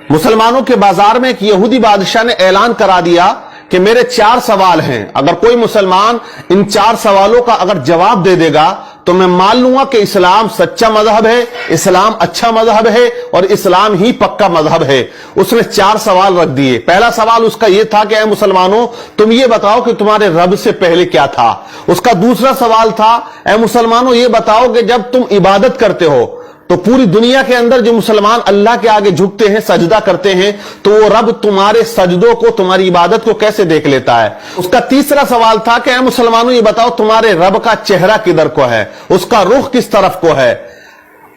मुसलमानों के बाजार में एक यहूदी बादशाह ने ऐलान करा दिया कि मेरे 4 सवाल हैं, अगर कोई मुसलमान इन 4 सवालों का अगर जवाब दे देगा तो मैं मान लूंगा कि इस्लाम सच्चा मजहब है, इस्लाम अच्छा मजहब है और इस्लाम ही पक्का मजहब है। उसने 4 सवाल रख दिए। पहला सवाल उसका यह था कि ऐ मुसलमानों, तुम ये बताओ कि तुम्हारे रब से पहले क्या था। उसका दूसरा सवाल था, ऐ मुसलमानों ये बताओ कि जब तुम इबादत करते हो तो पूरी दुनिया के अंदर जो मुसलमान अल्लाह के आगे झुकते हैं, सजदा करते हैं, तो वो रब तुम्हारे सजदों को, तुम्हारी इबादत को कैसे देख लेता है। उसका तीसरा सवाल था कि ऐ मुसलमानों ये बताओ तुम्हारे रब का चेहरा किधर को है, उसका रुख किस तरफ को है।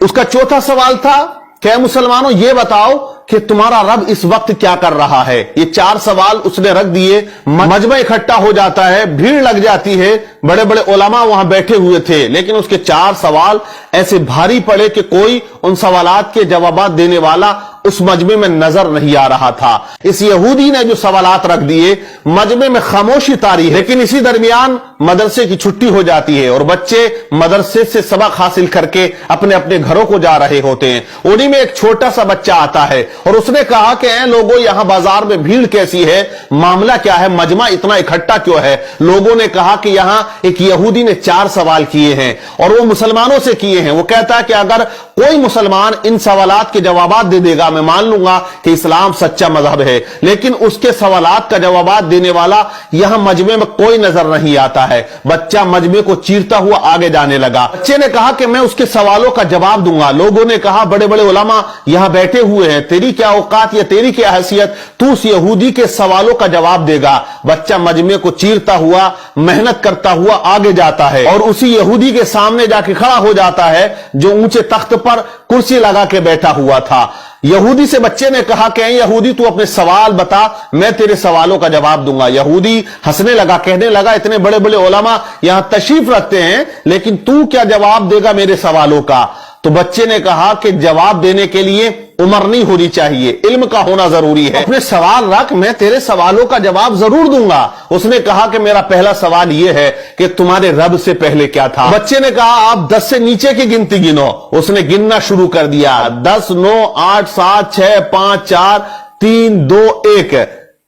उसका चौथा सवाल था कि ऐ मुसलमानों ये बताओ कि तुम्हारा रब इस वक्त क्या कर रहा है। ये 4 सवाल उसने रख दिए। मजमा इकट्ठा हो जाता है, भीड़ लग जाती है, बड़े बड़े उलमा वहां बैठे हुए थे, लेकिन उसके 4 सवाल ऐसे भारी पड़े कि कोई उन सवालात के जवाब देने वाला उस मजमे में नजर नहीं आ रहा था। इस यहूदी ने जो सवालात रख दिए, मजमे में खामोशी तारी है। लेकिन इसी दरमियान मदरसे की छुट्टी हो जाती है और बच्चे मदरसे से सबक हासिल करके अपने अपने घरों को जा रहे होते हैं। उन्हीं में एक छोटा सा बच्चा आता है और उसने कहा कि ऐ लोगों, यहां बाजार में भीड़ कैसी है, मामला क्या है, मजमा इतना इकट्ठा क्यों है। लोगों ने कहा कि यहां एक यहूदी ने 4 सवाल किए हैं और वो मुसलमानों से किए हैं। वो कहता है कि अगर कोई मुसलमान इन सवालात के जवाब दे देगा, मैं मान लूंगा कि इस्लाम सच्चा मजहब है। लेकिन उसके सवालात का जवाब देने वाला यहां मजमे में कोई नजर नहीं आता है। बच्चा मजमे को चीरता हुआ आगे जाने लगा। बच्चे ने कहा कि मैं उसके सवालों का जवाब दूंगा। लोगों ने कहा बड़े बड़े उलमा यहां बैठे हुए हैं, तेरी क्या औकात या तेरी क्या हैसियत, तू उस यहूदी के सवालों का जवाब देगा। बच्चा मजमे को चीरता हुआ, मेहनत करता हुआ आगे जाता है और उसी यहूदी के सामने जाके खड़ा हो जाता है जो ऊंचे तख्त पर कुर्सी लगा के बैठा हुआ था। यहूदी से बच्चे ने कहा कि यहूदी तू अपने सवाल बता, मैं तेरे सवालों का जवाब दूंगा। यहूदी हंसने लगा, कहने लगा इतने बड़े बड़े उलमा यहां तशरीफ रखते हैं, लेकिन तू क्या जवाब देगा मेरे सवालों का। तो बच्चे ने कहा कि जवाब देने के लिए उम्र नहीं होनी चाहिए, इल्म का होना जरूरी है। अपने सवाल रख, मैं तेरे सवालों का जवाब जरूर दूंगा। उसने कहा कि मेरा पहला सवाल यह है कि तुम्हारे रब से पहले क्या था। बच्चे ने कहा आप 10 से नीचे की गिनती गिनो। उसने गिनना शुरू कर दिया, 10, 9, 8, 7, 6, 5, 4, 3, 2, 1।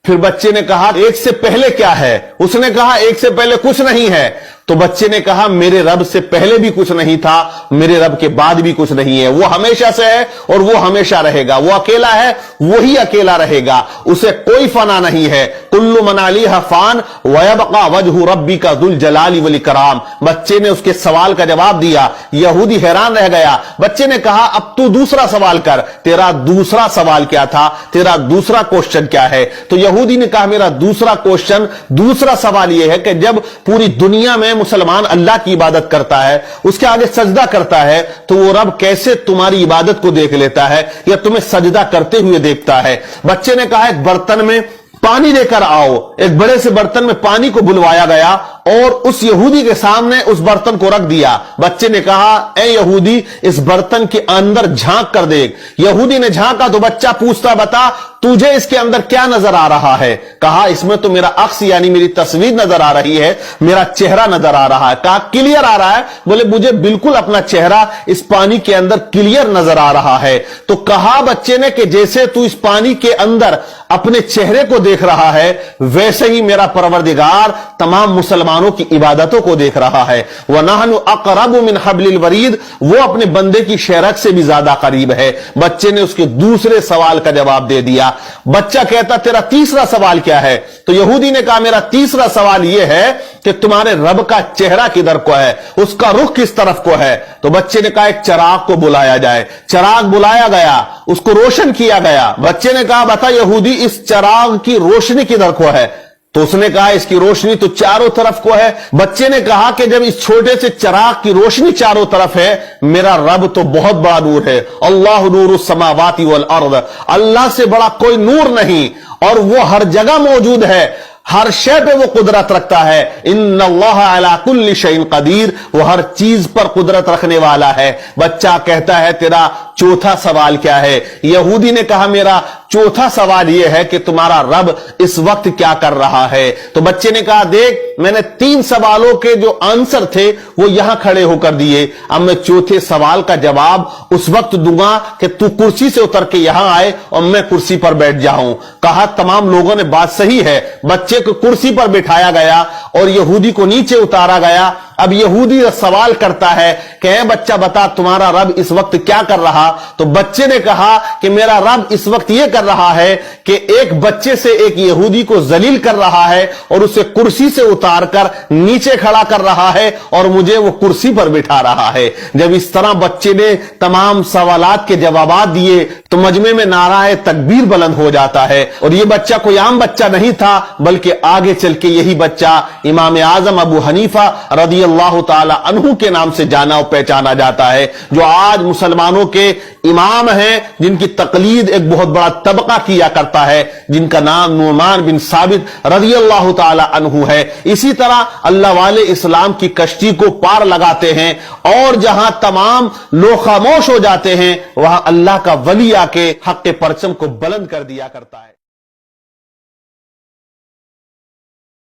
फिर बच्चे ने कहा 1 से पहले क्या है। उसने कहा 1 से पहले कुछ नहीं है। तो बच्चे ने कहा मेरे रब से पहले भी कुछ नहीं था, मेरे रब के बाद भी कुछ नहीं है। वो हमेशा से है और वो हमेशा रहेगा। वो अकेला है, वही अकेला रहेगा, उसे कोई फना नहीं है। कुल्लु मन अलैहा फान व यबका वजहु रब्बिका जुल जलाली वल इकराम। बच्चे ने उसके सवाल का जवाब दिया। यहूदी हैरान रह गया। बच्चे ने कहा अब तू दूसरा सवाल कर, तेरा दूसरा सवाल क्या था, तेरा दूसरा क्वेश्चन क्या है। तो यहूदी ने कहा मेरा दूसरा क्वेश्चन, दूसरा सवाल यह है कि जब पूरी दुनिया में मुसलमान अल्लाह की इबादत करता है, उसके आगे सजदा करता है, तो वो रब कैसे तुम्हारी इबादत को देख लेता है या तुम्हें सजदा करते हुए देखता है। बच्चे ने कहा एक बर्तन में पानी लेकर आओ। एक बड़े से बर्तन में पानी को बुलवाया गया और उस यहूदी के सामने उस बर्तन को रख दिया। बच्चे ने कहा ए यहूदी, इस बर्तन के अंदर झांक कर देख। यहूदी ने झांका तो बच्चा पूछता बता तुझे इसके अंदर क्या नजर आ रहा है। कहा इसमें तो मेरा अक्स यानी मेरी तस्वीर नजर आ रही है, मेरा चेहरा नजर आ रहा है। कहा क्लियर आ रहा है। बोले मुझे बिल्कुल अपना चेहरा इस पानी के अंदर क्लियर नजर आ रहा है। तो कहा बच्चे ने कि जैसे तू इस पानी के अंदर अपने चेहरे को देख रहा है, वैसे ही मेरा परवरदिगार तमाम मुसलमानों की इबादतों को देख रहा है। व नहनु अक़रबु मिन हब्लिल वरीद, वो अपने बंदे की शेरक से भी ज्यादा करीब है। बच्चे ने उसके दूसरे सवाल का जवाब दे दिया। बच्चा कहता तेरा तीसरा सवाल क्या है। तो यहूदी ने कहा मेरा तीसरा सवाल यह है कि तुम्हारे रब का चेहरा किधर को है, उसका रुख किस तरफ को है। तो बच्चे ने कहा एक चिराग को बुलाया जाए। चिराग बुलाया गया, उसको रोशन किया गया। बच्चे ने कहा बता यहूदी इस चिराग की रोशनी किधर को है। तो उसने कहा इसकी रोशनी तो चारों तरफ को है। बच्चे ने कहा कि जब इस छोटे से चिराग की रोशनी चारों तरफ है, मेरा रब तो बहुत बड़ा नूर है। अल्लाहु नूरुस समावाति वल अर्द, अल्लाह से बड़ा कोई नूर नहीं और वो हर जगह मौजूद है, हर शय पे वो कुदरत रखता है। इन्नल्लाह अला कुल्ली शैइन कदीर, वो हर चीज पर कुदरत रखने वाला है। बच्चा कहता है तेरा चौथा सवाल क्या है? यहूदी ने कहा मेरा चौथा सवाल यह है कि तुम्हारा रब इस वक्त क्या कर रहा है? तो बच्चे ने कहा देख, मैंने 3 सवालों के जो आंसर थे वो यहां खड़े होकर दिए, अब मैं चौथे सवाल का जवाब उस वक्त दूंगा कि तू कुर्सी से उतर के यहां आए और मैं कुर्सी पर बैठ जाऊं। कहा तमाम लोगों ने बात सही है। बच्चे को कुर्सी पर बिठाया गया और यहूदी को नीचे उतारा गया। अब यहूदी सवाल करता है कि ऐ बच्चा बता तुम्हारा रब इस वक्त क्या कर रहा? तो बच्चे ने कहा कि मेरा रब इस वक्त यह कर रहा है कि एक बच्चे से एक यहूदी को जलील कर रहा है और उसे कुर्सी से उतारकर नीचे खड़ा कर रहा है और मुझे वो कुर्सी पर बिठा रहा है। जब इस तरह बच्चे ने तमाम सवालात के जवाब दिए तो मजमे में नाराए तकबीर बुलंद हो जाता है। और ये बच्चा कोई आम बच्चा नहीं था, बल्कि आगे चल के यही बच्चा इमाम आजम अबू हनीफा रदी अल्लाह ताला अन्हु के नाम से जाना और पहचाना जाता है, जो आज मुसलमानों के इमाम हैं, जिनकी तकलीद एक बहुत बड़ा तबका किया करता है, जिनका नाम नुमान बिन साबित रदी अल्लाह ताला अन्हु है। इसी तरह अल्लाह वाले इस्लाम की कश्ती को पार लगाते हैं और जहां तमाम लोग खामोश हो जाते हैं वहां अल्लाह का वली आके हक के परचम को बुलंद कर दिया करता है।